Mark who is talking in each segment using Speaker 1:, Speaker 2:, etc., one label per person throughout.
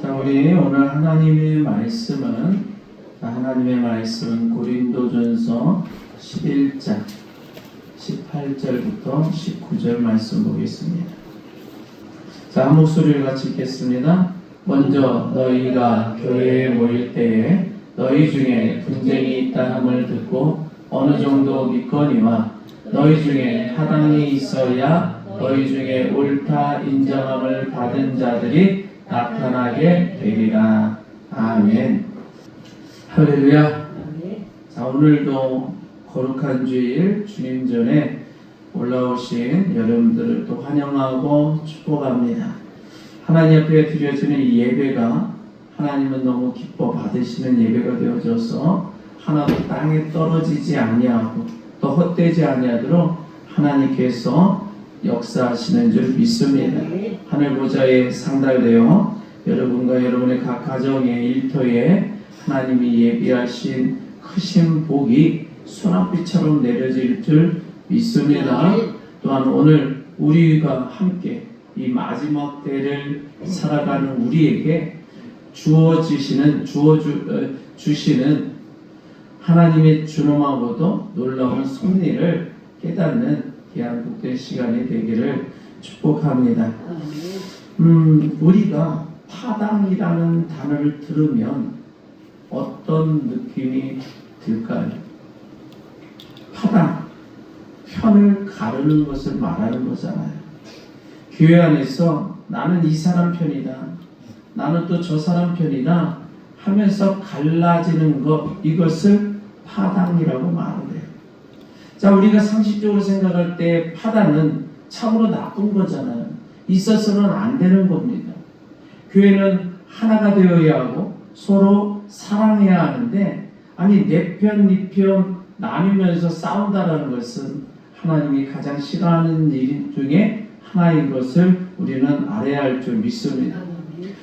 Speaker 1: 자, 우리 오늘 하나님의 말씀은 고린도전서 11장 18절부터 19절 말씀 보겠습니다. 자, 한 목소리를 같이 읽겠습니다. 먼저 너희가 교회에 모일 때에 너희 중에 분쟁이 있다 함을 듣고 어느 정도 믿거니와 너희 중에 하당이 있어야 너희 중에 옳다 인정함을 받은 자들이 나타나게 되리라. 아멘. 할렐루야. 자, 오늘도 거룩한 주일 주님 전에 올라오신 여러분들을 또 환영하고 축복합니다. 하나님 앞에 드려지는 이 예배가 하나님은 너무 기뻐 받으시는 예배가 되어져서 하나도 땅에 떨어지지 아니하고 또 헛되지 아니하도록 하나님께서 역사하시는 줄 믿습니다. 하늘 보좌에 상달되어 여러분과 여러분의 각 가정의 일터에 하나님이 예비하신 크신 복이 소낙비처럼 내려질 줄 믿습니다. 또한 오늘 우리가 함께 이 마지막 때를 살아가는 우리에게 주시는 하나님의 준엄하고도 놀라운 섭리를 깨닫는 귀한 복된 시간이 되기를 축복합니다. 우리가 파당이라는 단어를 들으면 어떤 느낌이 들까요? 파당, 편을 가르는 것을 말하는 거잖아요. 교회 안에서 나는 이 사람 편이다, 나는 또 저 사람 편이다 하면서 갈라지는 것, 이것을 파당이라고 말을 해요. 자, 우리가 상식적으로 생각할 때 파당은 참으로 나쁜 거잖아요. 있어서는 안 되는 겁니다. 교회는 하나가 되어야 하고 서로 사랑해야 하는데, 아니 내 편, 네 편 나누면서 싸운다는 것은 하나님이 가장 싫어하는 일 중에 하나인 것을 우리는 알아야 할 줄 믿습니다.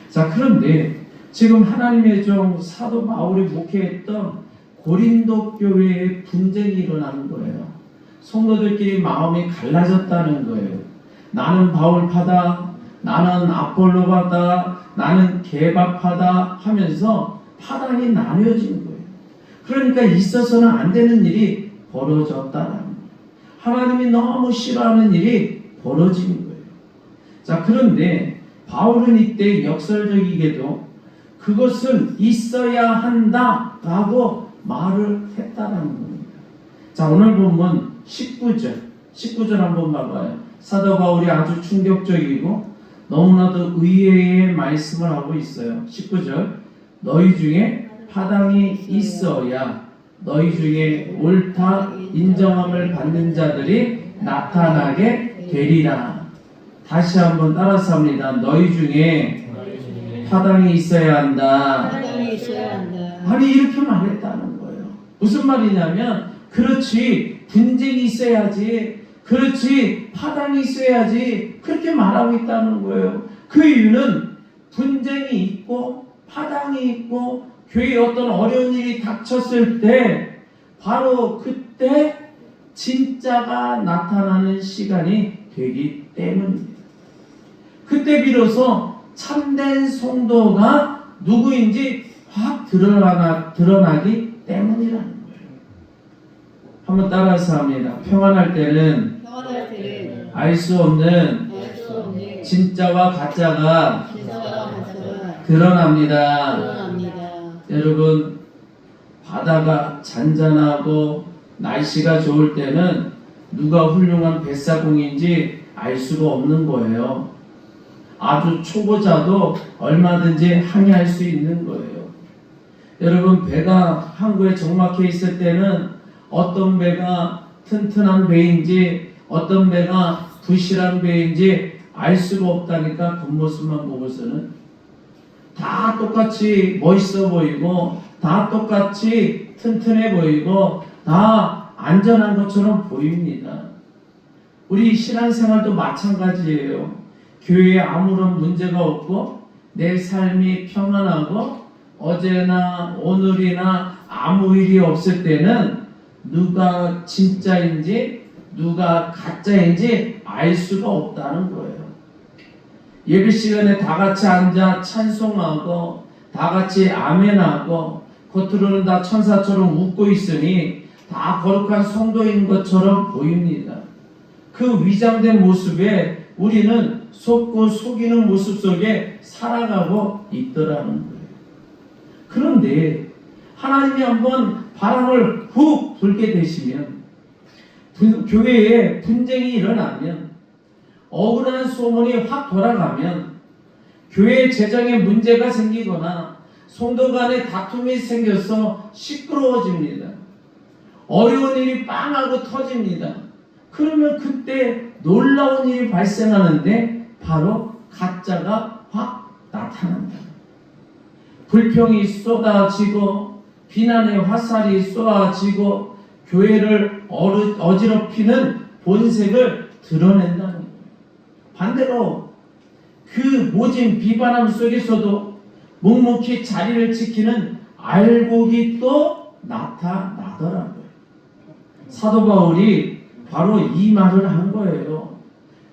Speaker 1: 자, 그런데 지금 하나님의 종 사도 바울이 목회했던 고린도 교회에 분쟁이 일어나는 거예요. 성도들끼리 마음이 갈라졌다는 거예요. 나는 바울파다, 나는 아폴로파다, 나는 게바파다 하면서 파당이 나뉘어진 거예요. 그러니까 있어서는 안 되는 일이 벌어졌다는 거예요. 하나님이 너무 싫어하는 일이 벌어진 거예요. 자, 그런데 바울은 이때 역설적이게도 그것은 있어야 한다라고 말을 했다는 겁니다. 자, 오늘 본문 19절 한번 봐봐요. 사도 바울이 아주 충격적이고 너무나도 의외의 말씀을 하고 있어요. 19절, 너희 중에 파당이 있어야 너희 중에 옳다 인정함을 받는 자들이 나타나게 되리라. 다시 한번 따라서 합니다. 너희 중에 파당이 있어야 한다. 아니, 이렇게 말했다는 거예요. 무슨 말이냐면, 그렇지, 분쟁이 있어야지, 그렇지, 파당이 있어야지, 그렇게 말하고 있다는 거예요. 그 이유는 분쟁이 있고 파당이 있고 교회에 어떤 어려운 일이 닥쳤을 때 바로 그때 진짜가 나타나는 시간이 되기 때문입니다. 그때 비로소 참된 성도가 누구인지 확 드러나기 때문이라는 거예요. 한번 따라서 합니다. 평안할 때는 알 수 없는 진짜와 가짜가 드러납니다. 여러분, 바다가 잔잔하고 날씨가 좋을 때는 누가 훌륭한 뱃사공인지 알 수가 없는 거예요. 아주 초보자도 얼마든지 항해할 수 있는 거예요. 여러분, 배가 항구에 정막혀 있을 때는 어떤 배가 튼튼한 배인지 어떤 배가 부실한 배인지 알 수가 없다니까. 겉모습만 보고서는 다 똑같이 멋있어 보이고 다 똑같이 튼튼해 보이고 다 안전한 것처럼 보입니다. 우리 신앙생활도 마찬가지예요. 교회에 아무런 문제가 없고 내 삶이 평안하고 어제나 오늘이나 아무 일이 없을 때는 누가 진짜인지 누가 가짜인지 알 수가 없다는 거예요. 예배 시간에 다 같이 앉아 찬송하고 다 같이 아멘하고 겉으로는 다 천사처럼 웃고 있으니 다 거룩한 성도인 것처럼 보입니다. 그 위장된 모습에 우리는 속고 속이는 모습 속에 살아가고 있더라는 거예요. 그런데 하나님이 한번 바람을 훅 불게 되시면, 교회에 분쟁이 일어나면, 억울한 소문이 확 돌아가면, 교회 재정에 문제가 생기거나 성도 간에 다툼이 생겨서 시끄러워집니다. 어려운 일이 빵하고 터집니다. 그러면 그때 놀라운 일이 발생하는데 바로 가짜가 확 나타난다. 불평이 쏟아지고 비난의 화살이 쏟아지고 교회를 어지럽히는 본색을 드러낸다는 거예요. 반대로 그 모진 비바람 속에서도 묵묵히 자리를 지키는 알곡이 또 나타나더라고요. 사도 바울이 바로 이 말을 한 거예요.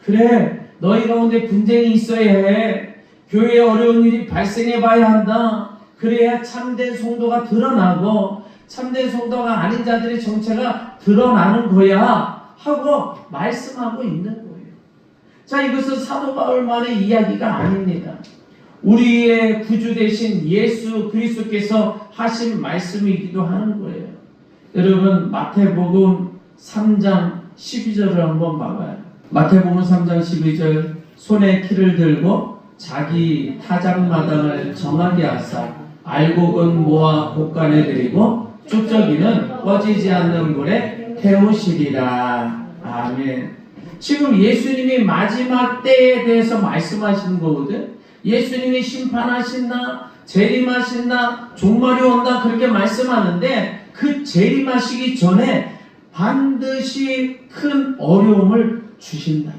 Speaker 1: 그래, 너희 가운데 분쟁이 있어야 해. 교회에 어려운 일이 발생해 봐야 한다. 그래야 참된 성도가 드러나고 참된 성도가 아닌 자들의 정체가 드러나는 거야 하고 말씀하고 있는 거예요. 자, 이것은 사도 바울만의 이야기가 아닙니다. 우리의 구주 되신 예수 그리스도께서 하신 말씀이기도 하는 거예요. 여러분, 마태복음 3장 12절을 한번 봐봐요. 마태복음 3장 12절, 손에 키를 들고 자기 타작마당을 정하게 하사 알곡은 모아 곳간에 들이고 쭉저기는 꺼지지 않는 불에 태우시리라. 아멘. 지금 예수님이 마지막 때에 대해서 말씀하시는 거거든. 예수님이 심판하신다, 재림하신다, 종말이 온다 그렇게 말씀하는데, 그 재림하시기 전에 반드시 큰 어려움을 주신다.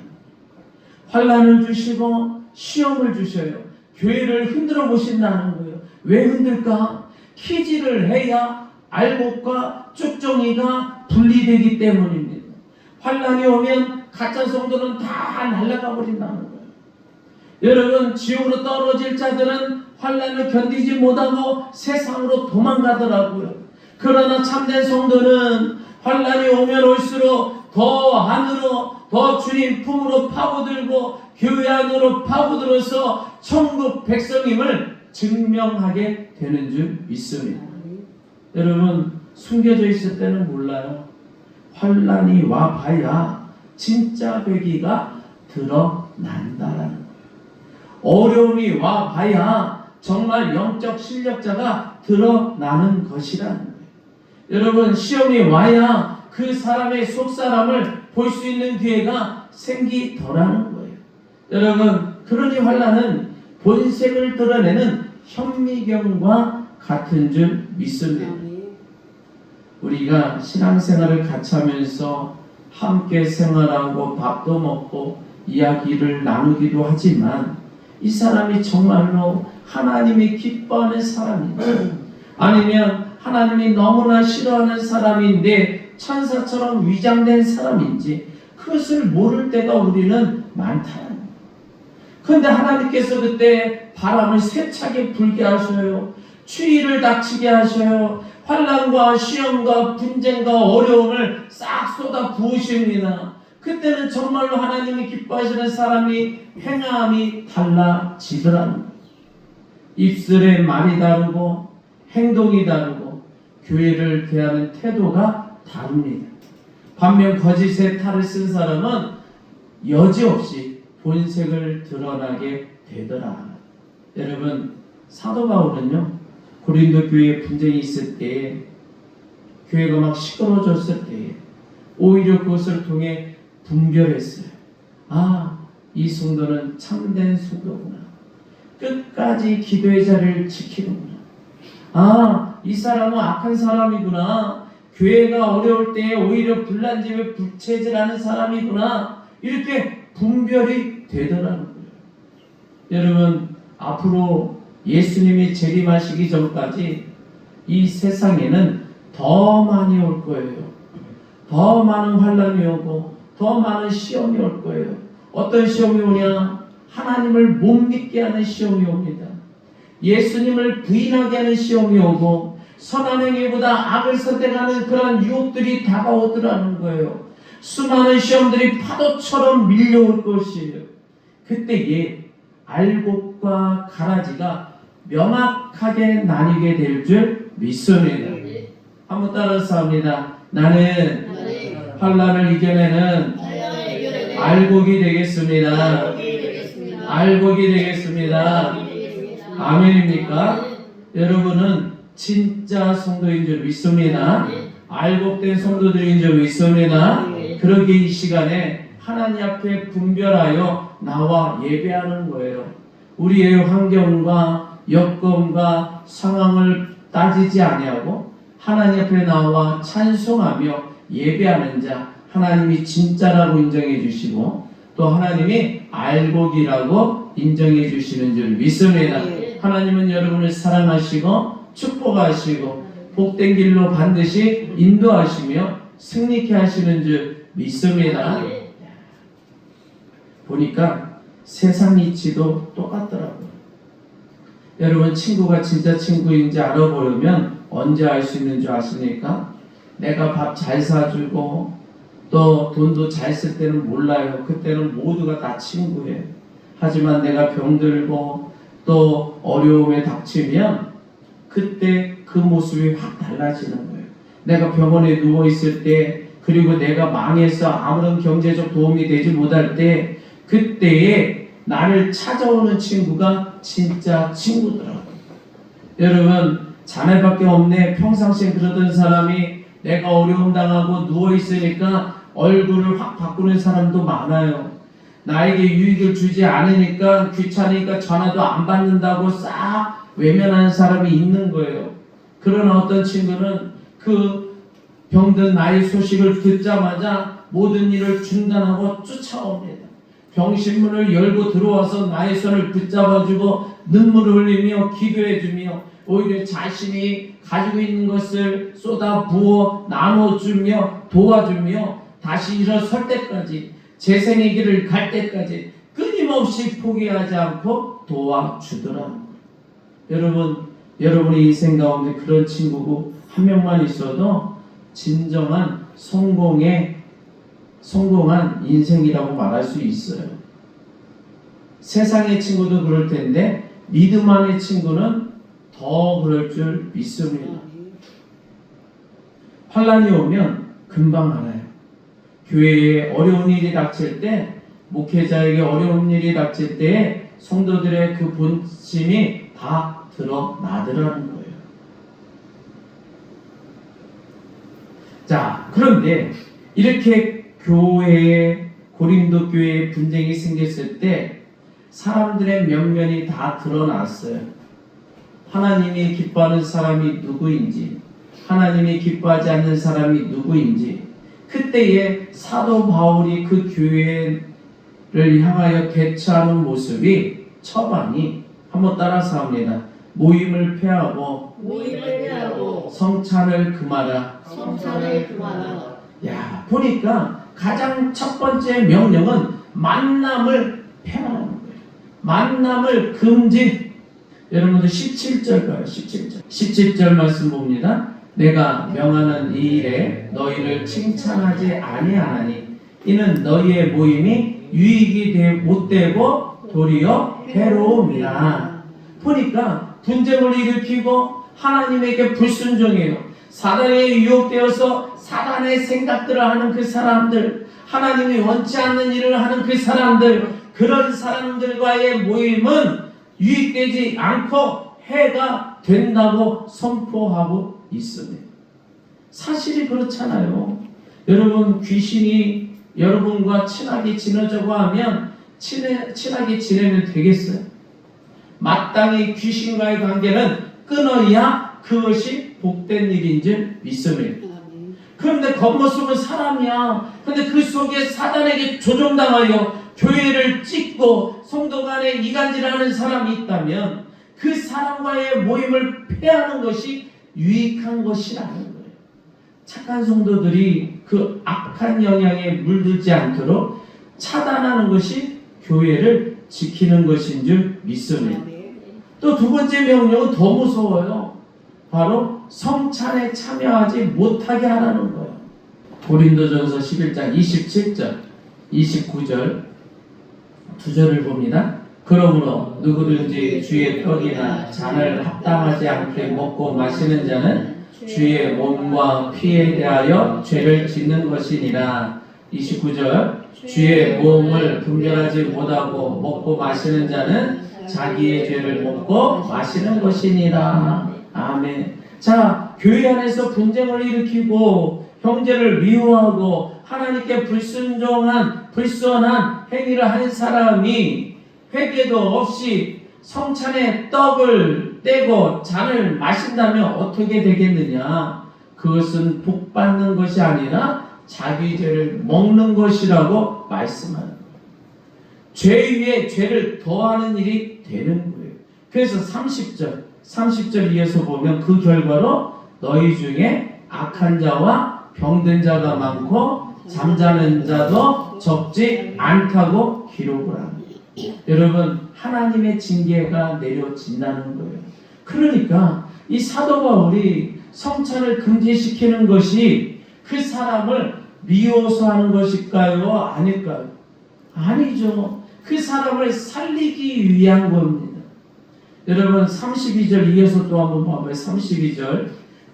Speaker 1: 환난을 주시고 시험을 주셔요. 교회를 흔들어 보신다는 거예요. 왜 흔들까? 키질을 해야 알곡과 쭉정이가 분리되기 때문입니다. 환난이 오면 가짜 성도는 다 날아가 버린다는 거예요. 여러분, 지옥으로 떨어질 자들은 환난을 견디지 못하고 세상으로 도망가더라고요. 그러나 참된 성도는 환난이 오면 올수록 더 안으로, 더 주님 품으로 파고들고 교회 안으로 파고들어서 천국 백성임을 증명하게 되는 줄 믿습니다. 여러분, 숨겨져 있을 때는 몰라요. 환난이 와봐야 진짜 배기가 드러난다라는 거예요. 어려움이 와봐야 정말 영적 실력자가 드러나는 것이라는 거예요. 여러분, 시험이 와야 그 사람의 속사람을 볼 수 있는 기회가 생기더라는 거예요. 여러분, 그러니 환난은 본색을 드러내는 현미경과 같은 줄 믿습니다. 우리가 신앙생활을 같이 하면서 함께 생활하고 밥도 먹고 이야기를 나누기도 하지만, 이 사람이 정말로 하나님이 기뻐하는 사람인지, 아니면 하나님이 너무나 싫어하는 사람인데 천사처럼 위장된 사람인지 그것을 모를 때가 우리는 많다는 거예요. 그런데 하나님께서 그때 바람을 세차게 불게 하셔요. 추위를 닥치게 하셔요. 환난과 시험과 분쟁과 어려움을 싹 쏟아 부으십니다. 그때는 정말로 하나님이 기뻐하시는 사람이 행함이 달라지더라는 거예요. 입술의 말이 다르고 행동이 다르고 교회를 대하는 태도가 다릅니다. 반면 거짓의 탈을 쓴 사람은 여지없이 본색을 드러나게 되더라. 여러분, 사도 바울은요, 고린도 교회에 분쟁이 있을 때, 교회가 막 시끄러워졌을 때 오히려 그것을 통해 분별했어요. 아, 이 성도는 참된 성도구나. 끝까지 기도의 자리를 지키는구나. 아, 이 사람은 악한 사람이구나. 교회가 어려울 때 오히려 불난집에 부채질하는 사람이구나. 이렇게 분별이 되더라는 거예요. 여러분, 앞으로 예수님이 재림하시기 전까지 이 세상에는 더 많이 올 거예요. 더 많은 환난이 오고 더 많은 시험이 올 거예요. 어떤 시험이 오냐? 하나님을 못 믿게 하는 시험이 옵니다. 예수님을 부인하게 하는 시험이 오고 선한 행위보다 악을 선택하는 그런 유혹들이 다가오더라는 거예요. 수많은 시험들이 파도처럼 밀려올 것이에요. 그때에 알곡과 가라지가 명확하게 나뉘게 될 줄 믿습니다. 한번 따라서 합니다. 나는 환난을 이겨내는 알곡이 되겠습니다. 알곡이 되겠습니다. 아멘입니까? 여러분은 진짜 성도인 줄 믿습니다. 알곡된 성도들인 줄 믿습니다. 그러기에 이 시간에 하나님 앞에 분별하여 나와 예배하는 거예요. 우리의 환경과 여건과 상황을 따지지 아니하고 하나님 앞에 나와 찬송하며 예배하는 자, 하나님이 진짜라고 인정해 주시고 또 하나님이 알곡이라고 인정해 주시는 줄 믿습니다. 하나님은 여러분을 사랑하시고 축복하시고 복된 길로 반드시 인도하시며 승리케 하시는 줄 믿습니다. 보니까 세상 이치도 똑같더라고요. 여러분 친구가 진짜 친구인지 알아보려면 언제 알 수 있는 줄 아십니까? 내가 밥 잘 사주고 또 돈도 잘 쓸 때는 몰라요. 그때는 모두가 다 친구예요. 하지만 내가 병들고 또 어려움에 닥치면 그때 그 모습이 확 달라지는 거예요. 내가 병원에 누워있을 때 그리고 내가 망해서 아무런 경제적 도움이 되지 못할 때 그때에 나를 찾아오는 친구가 진짜 친구더라고요. 여러분 자네밖에 없네 평상시에 그러던 사람이 내가 어려움 당하고 누워있으니까 얼굴을 확 바꾸는 사람도 많아요. 나에게 유익을 주지 않으니까 귀찮으니까 전화도 안 받는다고 싹 외면하는 사람이 있는 거예요. 그러나 어떤 친구는 그 병든 나의 소식을 듣자마자 모든 일을 중단하고 쫓아옵니다. 병실문을 열고 들어와서 나의 손을 붙잡아주고 눈물을 흘리며 기도해주며 오히려 자신이 가지고 있는 것을 쏟아부어 나눠주며 도와주며 다시 일어설 때까지 재생의 길을 갈 때까지 끊임없이 포기하지 않고 도와주더라는 거예요. 여러분, 여러분의 인생 가운데 그런 친구고 한 명만 있어도 진정한 성공한 인생이라고 말할 수 있어요. 세상의 친구도 그럴 텐데 믿음 안의 친구는 더 그럴 줄 믿습니다. 환난이 오면 금방 알아요. 교회에 어려운 일이 닥칠 때, 목회자에게 어려운 일이 닥칠 때에 성도들의 그 본심이 다 드러나더라는 거예요. 자, 그런데 이렇게 교회에 고린도 교회에 분쟁이 생겼을 때 사람들의 면면이 다 드러났어요. 하나님이 기뻐하는 사람이 누구인지, 하나님이 기뻐하지 않는 사람이 누구인지, 그때에 사도 바울이 그 교회를 향하여 대처하는 모습이 처방이 한번 따라서 합니다. 모임을 폐하고 성찬을 금하라. 야, 보니까 가장 첫 번째 명령은 만남을 폐하라는 거예요. 만남을 금지. 여러분들 17절 봐요. 17절 말씀 봅니다. 내가 명하는 이 일에 너희를 칭찬하지 아니하나니 이는 너희의 모임이 유익이 못되고 도리어 해로움이라. 보니까 분쟁을 일으키고 하나님에게 불순종해요. 사단에 유혹되어서 사단의 생각들을 하는 그 사람들, 하나님이 원치 않는 일을 하는 그 사람들, 그런 사람들과의 모임은 유익되지 않고 해가 된다고 선포하고 있습니다. 사실이 그렇잖아요. 여러분, 귀신이 여러분과 친하게 지내자고 하면 친하게 지내면 되겠어요? 마땅히 귀신과의 관계는 끊어야 그것이 복된 일인 줄 믿습니다. 그런데 겉모습은 사람이야. 그런데 그 속에 사단에게 조종당하여 교회를 찢고 성도 간에 이간질하는 사람이 있다면 그 사람과의 모임을 폐하는 것이 유익한 것이라는 거예요. 착한 성도들이 그 악한 영향에 물들지 않도록 차단하는 것이 교회를 지키는 것인 줄 믿습니다. 또 두 번째 명령은 더 무서워요. 바로 성찬에 참여하지 못하게 하라는 거예요. 고린도전서 11장 27절, 29절 두 절을 봅니다. 그러므로 누구든지 주의 떡이나 잔을 합당하지 않게 먹고 마시는 자는 주의 몸과 피에 대하여 죄를 짓는 것이니라. 29절 주의 몸을 분별하지 못하고 먹고 마시는 자는 자기의 죄를 먹고 마시는 것이니라. 아멘. 자, 교회 안에서 분쟁을 일으키고 형제를 미워하고 하나님께 불순한 행위를 한 사람이 회개도 없이 성찬의 떡을 떼고 잔을 마신다면 어떻게 되겠느냐? 그것은 복 받는 것이 아니라 자기 죄를 먹는 것이라고 말씀하는 거예요. 죄 위에 죄를 더하는 일이 되는 거예요. 그래서 30절 이어서 보면 그 결과로 너희 중에 악한 자와 병든 자가 많고 잠자는 자도 적지 않다고 기록을 합니다. 여러분, 하나님의 징계가 내려진다는 거예요. 그러니까 이 사도 바울이 성찬을 금지시키는 것이 그 사람을 미워서 하는 것일까요? 아닐까요? 아니죠. 그 사람을 살리기 위한 겁니다. 여러분, 32절 이어서 또 한번 봐봐요. 32절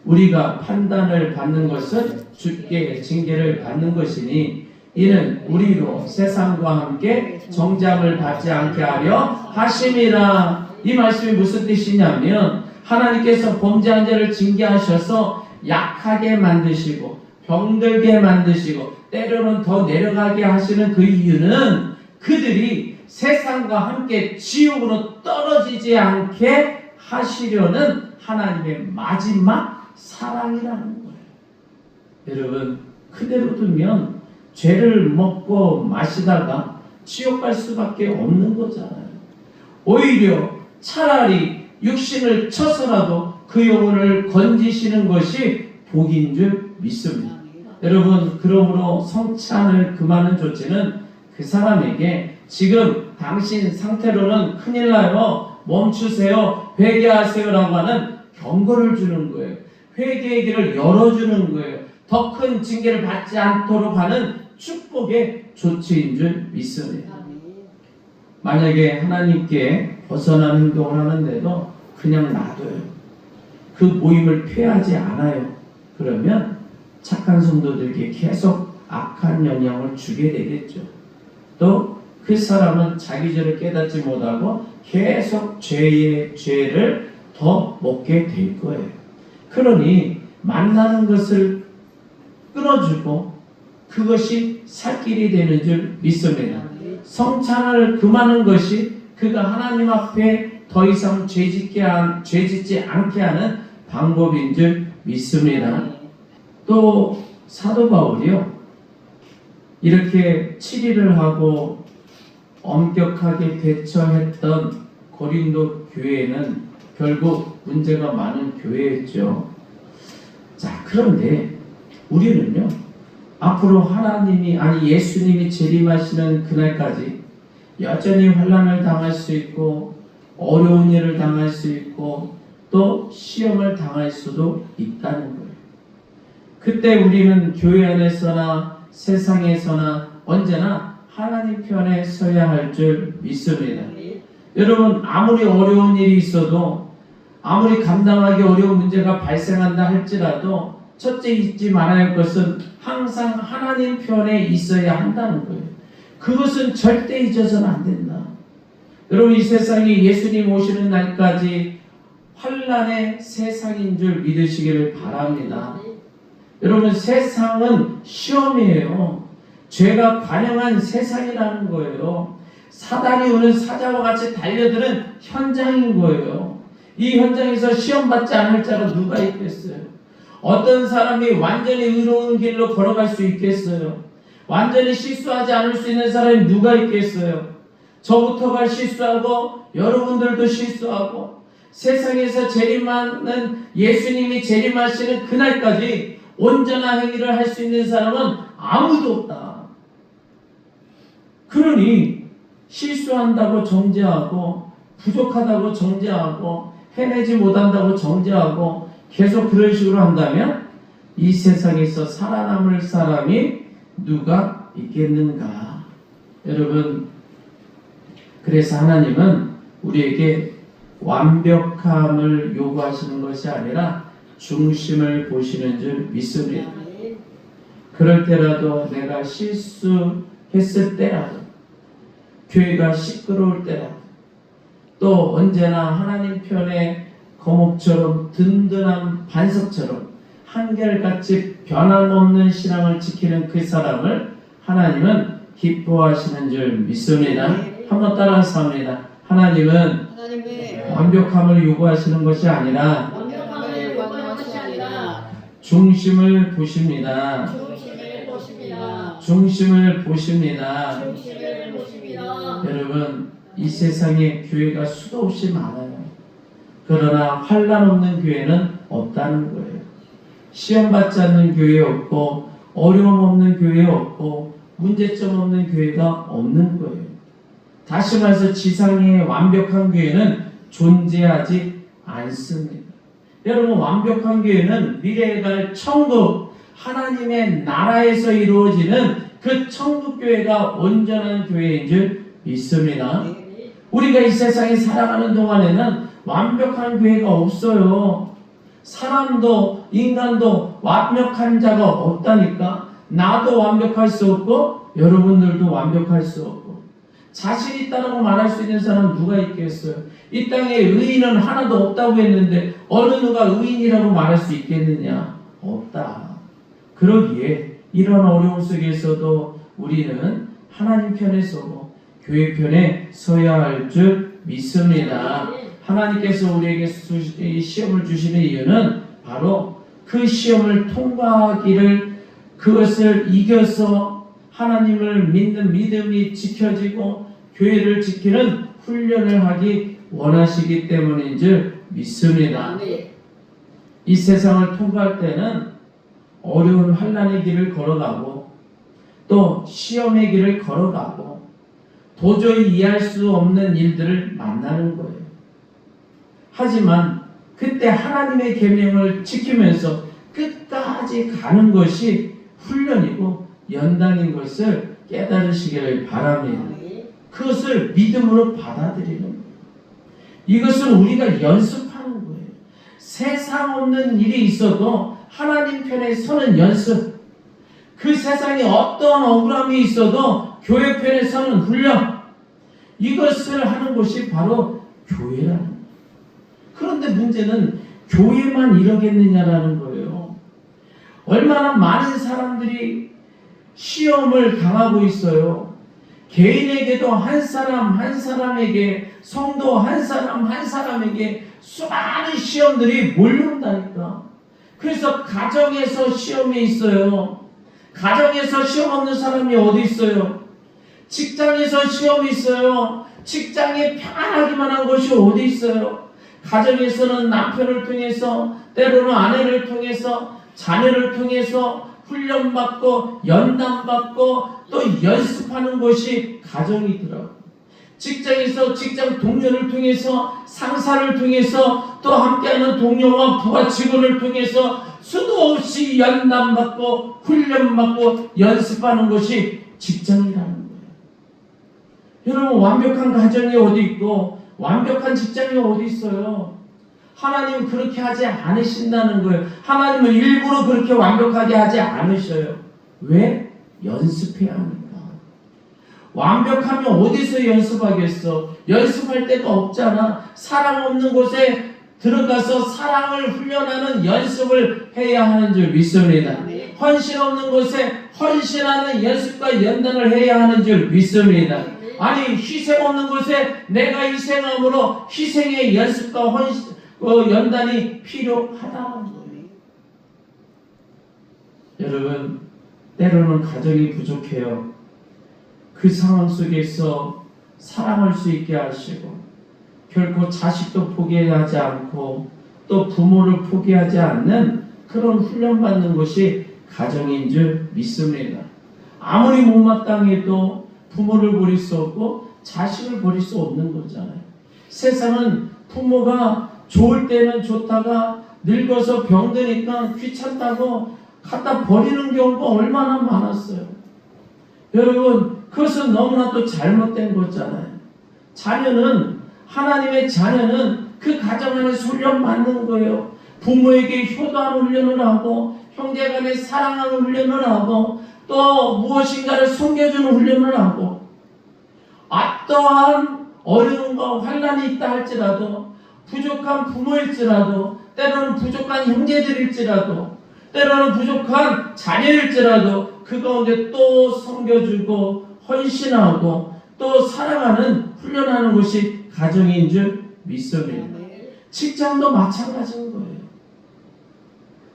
Speaker 1: 우리가 판단을 받는 것은 주께 징계를 받는 것이니 이는 우리로 세상과 함께 정죄함을 받지 않게 하려 하심이라. 이 말씀이 무슨 뜻이냐면 하나님께서 범죄한 자를 징계하셔서 약하게 만드시고 병들게 만드시고 때로는 더 내려가게 하시는 그 이유는 그들이 세상과 함께 지옥으로 떨어지지 않게 하시려는 하나님의 마지막 사랑이라는 거예요. 여러분, 그대로 두면 죄를 먹고 마시다가 지옥 갈 수밖에 없는 거잖아요. 오히려 차라리 육신을 쳐서라도 그 영혼을 건지시는 것이 복인 줄 믿습니다. 여러분, 그러므로 성찬을 금하는 조치는 그 사람에게 지금 당신 상태로는 큰일 나요, 멈추세요, 회개하세요 라고 하는 경고를 주는 거예요. 회개의 길을 열어주는 거예요. 더 큰 징계를 받지 않도록 하는 축복의 조치인 줄 믿습니다. 만약에 하나님께 벗어난 행동을 하는데도 그냥 놔둬요. 그 모임을 피하지 않아요. 그러면 착한 성도들에게 계속 악한 영향을 주게 되겠죠. 또 그 사람은 자기 죄를 깨닫지 못하고 계속 죄를 더 먹게 될 거예요. 그러니 만나는 것을 끊어주고 그것이 살 길이 되는 줄 믿습니다. 성찬을 금하는 것이 그가 하나님 앞에 더 이상 죄짓지 않게 하는 방법인 줄 믿습니다. 또 사도 바울이요, 이렇게 치리를 하고 엄격하게 대처했던 고린도 교회는 결국 문제가 많은 교회였죠. 자, 그런데 우리는요, 앞으로 예수님이 재림하시는 그날까지 여전히 환난을 당할 수 있고 어려운 일을 당할 수 있고 또 시험을 당할 수도 있다는 거예요. 그때 우리는 교회 안에서나 세상에서나 언제나 하나님 편에 서야 할 줄 믿습니다. 여러분, 아무리 어려운 일이 있어도, 아무리 감당하기 어려운 문제가 발생한다 할지라도 첫째 잊지 말아야 할 것은 항상 하나님 편에 있어야 한다는 거예요. 그것은 절대 잊어서는 안 된다. 여러분, 이 세상이 예수님 오시는 날까지 환난의 세상인 줄 믿으시기를 바랍니다. 여러분, 세상은 시험이에요. 죄가 관영한 세상이라는 거예요. 사단이 오는 사자와 같이 달려드는 현장인 거예요. 이 현장에서 시험받지 않을 자가 누가 있겠어요? 어떤 사람이 완전히 의로운 길로 걸어갈 수 있겠어요? 완전히 실수하지 않을 수 있는 사람이 누가 있겠어요? 저부터가 실수하고 여러분들도 실수하고 세상에서 예수님이 재림하시는 그날까지 온전한 행위를 할 수 있는 사람은 아무도 없다. 그러니 실수한다고 정죄하고 부족하다고 정죄하고 해내지 못한다고 정죄하고 계속 그런 식으로 한다면 이 세상에서 살아남을 사람이 누가 있겠는가? 여러분, 그래서 하나님은 우리에게 완벽함을 요구하시는 것이 아니라 중심을 보시는 줄 믿습니다. 그럴 때라도, 내가 실수했을 때라도, 교회가 시끄러울 때라도, 또 언제나 하나님 편에 거목처럼 든든한 반석처럼 한결같이 변함없는 신앙을 지키는 그 사람을 하나님은 기뻐하시는 줄 믿습니다. 한번 따라서 합니다. 하나님은 완벽함을 요구하시는 것이 아니라 중심을 보십니다. 중심을 보십니다. 여러분, 이 세상에 교회가 수도 없이 많아요. 그러나 환난 없는 교회는 없다는 거예요. 시험 받지 않는 교회 없고, 어려움 없는 교회 없고, 문제점 없는 교회가 없는 거예요. 다시 말해서 지상에 완벽한 교회는 존재하지 않습니다. 여러분, 완벽한 교회는 미래에 갈 천국, 하나님의 나라에서 이루어지는 그 천국 교회가 온전한 교회인 줄 믿습니다. 우리가 이 세상에 살아가는 동안에는 완벽한 교회가 없어요. 사람도 인간도 완벽한 자가 없다니까. 나도 완벽할 수 없고 여러분들도 완벽할 수 없고, 자신 있다라고 말할 수 있는 사람은 누가 있겠어요? 이 땅에 의인은 하나도 없다고 했는데 어느 누가 의인이라고 말할 수 있겠느냐? 없다. 그러기에 이런 어려움 속에서도 우리는 하나님 편에 서고 교회 편에 서야 할 줄 믿습니다. 하나님께서 우리에게 시험을 주시는 이유는 바로 그 시험을 통과하기를, 그것을 이겨서 하나님을 믿는 믿음이 지켜지고 교회를 지키는 훈련을 하기 원하시기 때문인 줄 믿습니다. 이 세상을 통과할 때는 어려운 환난의 길을 걸어가고 또 시험의 길을 걸어가고 도저히 이해할 수 없는 일들을 만나는 거예요. 하지만 그때 하나님의 계명을 지키면서 끝까지 가는 것이 훈련이고 연단인 것을 깨달으시기를 바랍니다. 그것을 믿음으로 받아들이는 거예요. 이것은 우리가 연습하는 거예요. 세상 없는 일이 있어도 하나님 편에 서는 연습, 그 세상에 어떤 억울함이 있어도 교회 편에 서는 훈련, 이것을 하는 것이 바로 교회라는 거예요. 그런데 문제는 교회만 이러겠느냐라는 거예요. 얼마나 많은 사람들이 시험을 당하고 있어요. 개인에게도 한 사람 한 사람에게, 성도 한 사람 한 사람에게 수많은 시험들이 몰려온다니까. 그래서 가정에서 시험이 있어요. 가정에서 시험 없는 사람이 어디 있어요? 직장에서 시험이 있어요. 직장에 평안하기만 한 것이 어디 있어요? 가정에서는 남편을 통해서, 때로는 아내를 통해서, 자녀를 통해서 훈련받고 연단받고 또 연습하는 것이 가정이더라고요. 직장에서 직장 동료를 통해서, 상사를 통해서, 또 함께하는 동료와 부하 직원을 통해서 수도 없이 연단받고 훈련받고 연습하는 것이 직장이라는 거예요. 여러분, 완벽한 가정이 어디 있고 완벽한 직장이 어디 있어요? 하나님은 그렇게 하지 않으신다는 거예요. 하나님은 일부러 그렇게 완벽하게 하지 않으셔요. 왜? 연습해야 하니까. 완벽하면 어디서 연습하겠어? 연습할 데가 없잖아. 사랑 없는 곳에 들어가서 사랑을 훈련하는 연습을 해야 하는 줄 믿습니다. 헌신 없는 곳에 헌신하는 연습과 연단을 해야 하는 줄 믿습니다. 아니, 희생 없는 곳에 내가 희생함으로 희생의 연습과 연단이 필요하다는 거예요. 여러분, 때로는 가정이 부족해요. 그 상황 속에서 사랑할 수 있게 하시고, 결코 자식도 포기하지 않고 또 부모를 포기하지 않는 그런 훈련받는 것이 가정인 줄 믿습니다. 아무리 못마땅해도 부모를 버릴 수 없고 자식을 버릴 수 없는 거잖아요. 세상은 부모가 좋을 때는 좋다가 늙어서 병드니까 귀찮다고 갖다 버리는 경우가 얼마나 많았어요. 여러분, 그것은 너무나도 잘못된 거잖아요. 하나님의 자녀는 그 가정 안에서 훈련받는 거예요. 부모에게 효도하는 훈련을 하고, 형제간에 사랑하는 훈련을 하고, 또 무엇인가를 섬겨주는 훈련을 하고, 어떠한 어려움과 환난이 있다 할지라도, 부족한 부모일지라도, 때로는 부족한 형제들일지라도, 때로는 부족한 자녀일지라도 그 가운데 또 섬겨주고 헌신하고 또 사랑하는 훈련하는 것이 가정인 줄 믿습니다. 직장도 마찬가지인 거예요.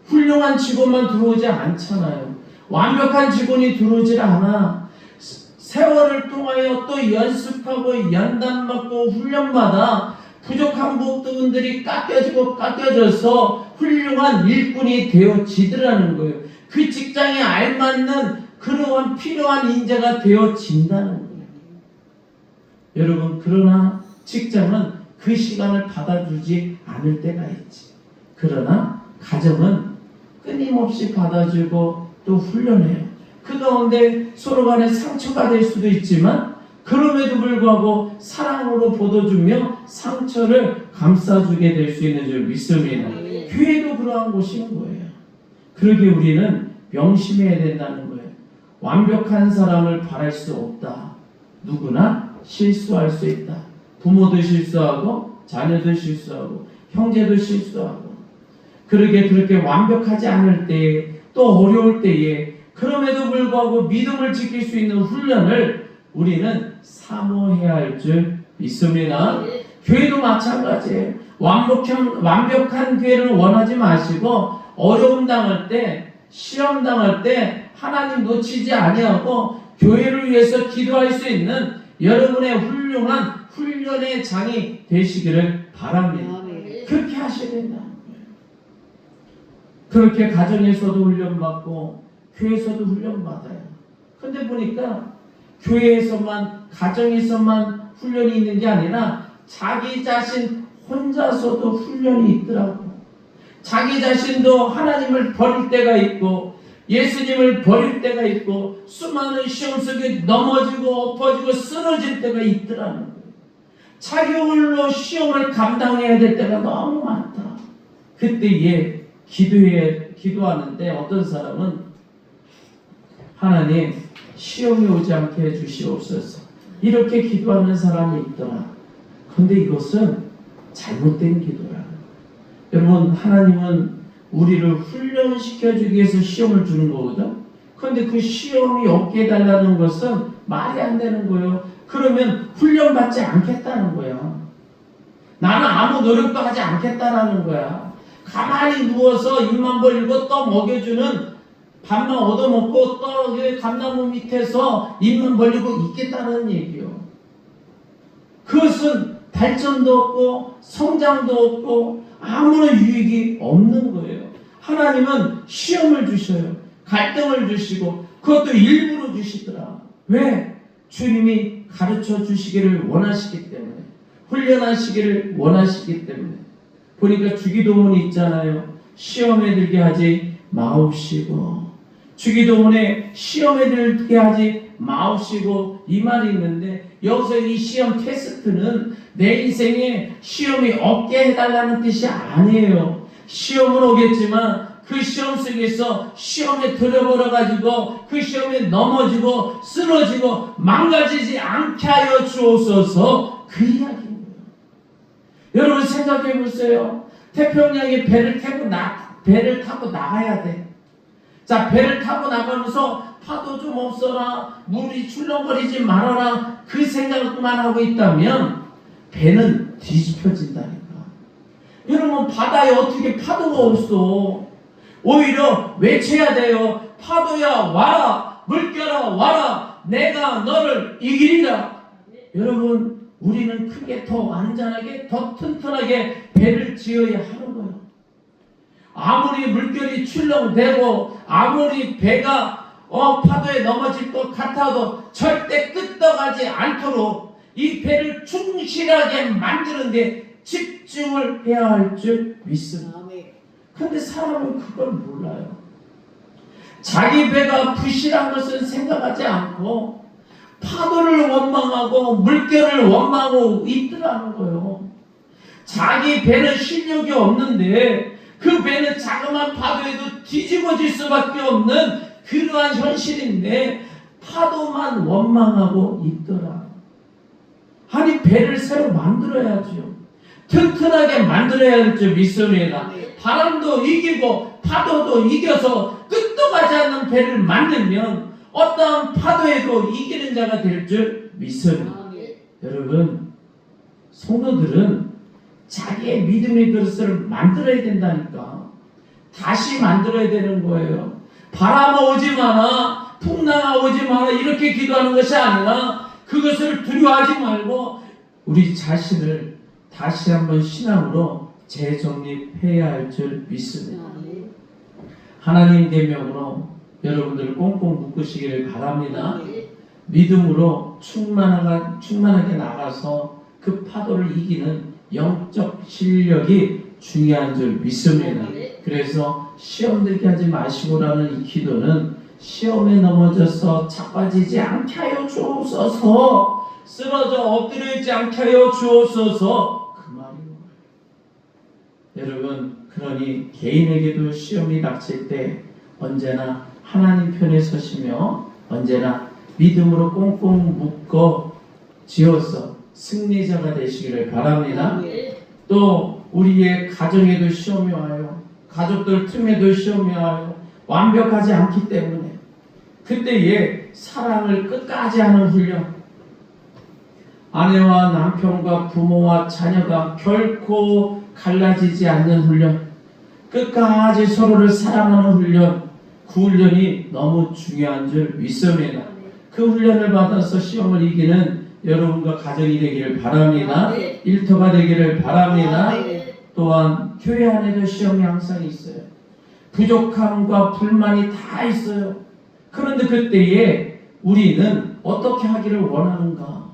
Speaker 1: 훌륭한 직원만 들어오지 않잖아요. 완벽한 직원이 들어오질 않아. 세월을 통하여 또 연습하고 연단받고 훈련받아 부족한 부분들이 깎여져서 훌륭한 일꾼이 되어지더라는 거예요. 그 직장에 알맞는 그러한 필요한 인재가 되어진다는 거예요. 여러분, 그러나 직장은 그 시간을 받아주지 않을 때가 있지. 그러나 가정은 끊임없이 받아주고 또 훈련해요. 그 가운데 서로 간에 상처가 될 수도 있지만 그럼에도 불구하고 사랑으로 보도주며 상처를 감싸주게 될 수 있는 줄 믿습니다. 교회도 그러한 곳인 거예요. 그러기에 우리는 명심해야 된다는 거예요. 완벽한 사람을 바랄 수 없다. 누구나 실수할 수 있다. 부모도 실수하고 자녀도 실수하고 형제도 실수하고 그렇게 완벽하지 않을 때에 또 어려울 때에 그럼에도 불구하고 믿음을 지킬 수 있는 훈련을 우리는 사모해야 할 줄 믿습니다. 교회도 마찬가지예요. 완벽한 교회를 원하지 마시고 어려움 당할 때, 시험 당할 때 하나님 놓치지 아니하고 교회를 위해서 기도할 수 있는 여러분의 훌륭한 훈련의 장이 되시기를 바랍니다. 그렇게 하셔야 된다는 거예요. 그렇게 가정에서도 훈련받고 교회에서도 훈련받아요. 근데 보니까 교회에서만 가정에서만 훈련이 있는 게 아니라 자기 자신 혼자서도 훈련이 있더라고. 자기 자신도 하나님을 버릴 때가 있고 예수님을 버릴 때가 있고 수많은 시험 속에 넘어지고 엎어지고 쓰러질 때가 있더라는 거예요. 자기 홀로 시험을 감당해야 될 때가 너무 많다. 그때에 기도하는데 어떤 사람은 하나님 시험이 오지 않게 해주시옵소서 이렇게 기도하는 사람이 있더라. 그런데 이것은 잘못된 기도야. 여러분, 하나님은 우리를 훈련시켜주기 위해서 시험을 주는 거거든. 그런데 그 시험이 없게 해달라는 것은 말이 안 되는 거예요. 그러면 훈련받지 않겠다는 거야. 나는 아무 노력도 하지 않겠다라는 거야. 가만히 누워서 입만 벌리고 떠 먹여주는 밥만 얻어먹고 또 감나무 밑에서 입만 벌리고 있겠다는 얘기요. 그것은 발전도 없고 성장도 없고 아무런 유익이 없는 거예요. 하나님은 시험을 주셔요. 갈등을 주시고 그것도 일부러 주시더라. 왜? 주님이 가르쳐 주시기를 원하시기 때문에, 훈련하시기를 원하시기 때문에. 보니까 주기도문이 있잖아요. 시험에 들게 하지 마옵시고, 주기도문에 시험에 들게 하지 마옵시고 이 말이 있는데, 여기서 이 시험 테스트는 내 인생에 시험이 없게 해달라는 뜻이 아니에요. 시험은 오겠지만 그 시험 속에서 시험에 들어버려가지고 그 시험에 넘어지고 쓰러지고 망가지지 않게 하여 주옵소서, 그 이야기입니다. 여러분 생각해 보세요. 태평양에 배를 타고 나가야 돼. 자, 배를 타고 나가면서 파도 좀 없어라, 물이 출렁거리지 말아라, 그 생각만 하고 있다면 배는 뒤집혀진다니까. 여러분, 바다에 어떻게 파도가 없어? 오히려 외쳐야 돼요. 파도야 와라, 물결아 와라, 내가 너를 이기리라. 여러분, 우리는 크게 더 안전하게 더 튼튼하게 배를 지어야 하는 거예요. 아무리 물결이 출렁대고 아무리 배가 파도에 넘어질 것 같아도 절대 끄떡하지 않도록 이 배를 충실하게 만드는데 집중을 해야 할 줄 믿습니다. 그런데 사람은 그걸 몰라요. 자기 배가 부실한 것은 생각하지 않고 파도를 원망하고 물결을 원망하고 있더라는 거예요. 자기 배는 실력이 없는데 그 배는 자그마한 파도에도 뒤집어질 수밖에 없는 그러한 현실인데 파도만 원망하고 있더라. 아니 배를 새로 만들어야죠. 튼튼하게 만들어야 할 줄 믿습니다. 바람도 이기고 파도도 이겨서 끝도 가지 않는 배를 만들면 어떠한 파도에도 이기는 자가 될 줄 믿습니다. 여러분, 성도들은 자기의 믿음의 그릇을 만들어야 된다니까. 다시 만들어야 되는 거예요. 바람 오지 마라, 풍랑아 오지 마라 이렇게 기도하는 것이 아니라 그것을 두려워하지 말고 우리 자신을 다시 한번 신앙으로 재정립해야 할 줄 믿습니다. 하나님 계명으로 여러분들 꽁꽁 묶으시기를 바랍니다. 믿음으로 충만하게 나가서 그 파도를 이기는 영적 실력이 중요한 줄 믿습니다. 그래서 시험 들게 하지 마시고라는 이 기도는 시험에 넘어져서 자빠지지 않게 하여 주옵소서, 쓰러져 엎드려 있지 않게 하여 주옵소서, 그 말이에요. 여러분, 그러니 개인에게도 시험이 닥칠 때 언제나 하나님 편에 서시며 언제나 믿음으로 꽁꽁 묶어 지어서 승리자가 되시기를 바랍니다. 또 우리의 가정에도 시험이 와요. 가족들 틈에도 시험이 와요. 완벽하지 않기 때문에 그때에 사랑을 끝까지 하는 훈련, 아내와 남편과 부모와 자녀가 결코 갈라지지 않는 훈련, 끝까지 서로를 사랑하는 훈련, 그 훈련이 너무 중요한 줄 믿습니다. 그 훈련을 받아서 시험을 이기는 여러분과 가정이 되기를 바랍니다. 일터가 되기를 바랍니다. 또한 교회 안에도 시험이 항상 있어요. 부족함과 불만이 다 있어요. 그런데 그때에 우리는 어떻게 하기를 원하는가?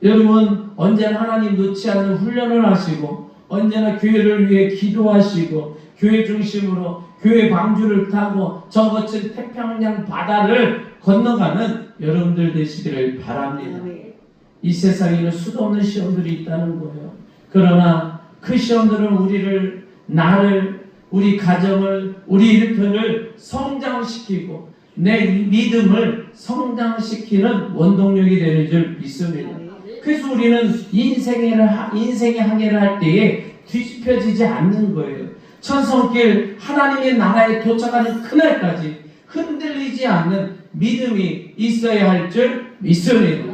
Speaker 1: 여러분, 언제나 하나님 놓지 않는 훈련을 하시고 언제나 교회를 위해 기도하시고 교회 중심으로 교회 방주를 타고 저 거친 태평양 바다를 건너가는 여러분들 되시기를 바랍니다. 이 세상에는 수도 없는 시험들이 있다는 거예요. 그러나 그 시험들은 우리를, 나를, 우리 가정을, 우리 일터를 성장시키고 내 믿음을 성장시키는 원동력이 되는 줄 믿습니다. 그래서 우리는 인생의 항해를 할 때에 뒤집혀지지 않는 거예요. 천성길 하나님의 나라에 도착하는 그날까지 흔들리지 않는 믿음이 있어야 할 줄 믿습니다.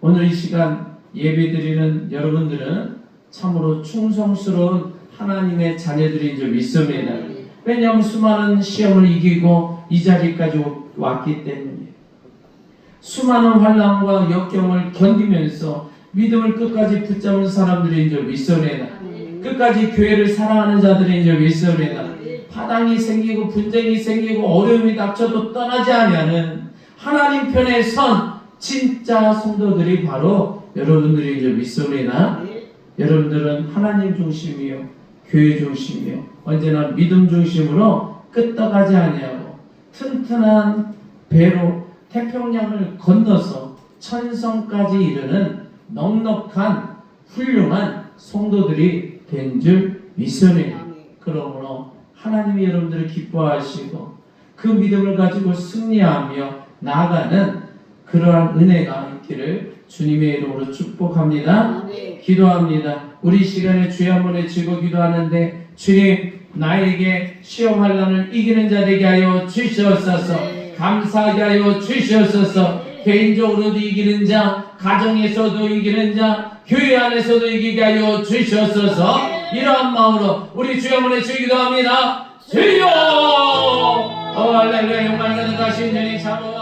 Speaker 1: 오늘 이 시간 예배드리는 여러분들은 참으로 충성스러운 하나님의 자녀들인 줄 믿습니다. 왜냐하면 수많은 시험을 이기고 이 자리까지 왔기 때문에 수많은 환난과 역경을 견디면서 믿음을 끝까지 붙잡은 사람들인 줄 믿습니다. 끝까지 교회를 사랑하는 자들인 줄 믿습니다. 파당이 생기고 분쟁이 생기고 어려움이 닥쳐도 떠나지 않으면 하나님 편에 선 진짜 성도들이 바로 여러분들인 줄 믿습니다. 여러분들은 하나님 중심이요 교회 중심이요 언제나 믿음 중심으로 끄떡하지 아니하고 튼튼한 배로 태평양을 건너서 천성까지 이르는 넉넉한 훌륭한 성도들이 된 줄 믿습니다. 그러므로 하나님이 여러분들을 기뻐하시고 그 믿음을 가지고 승리하며 나아가는 그러한 은혜가 있기를 주님의 이름으로 축복합니다. 기도합니다. 우리 시간에 주여 한번 외치고 기도하는데 주님, 나에게 시험 환난을 이기는 자 되게 하여 주시옵소서. 감사하게 하여 주시옵소서. 개인적으로도 이기는 자, 가정에서도 이기는 자, 교회 안에서도 이기게 하여 주시옵소서. 이러한 마음으로 우리 주여 한번 외치고 기도합니다. 주여! 할렐루야. 영광 가득하신 주님, 참으와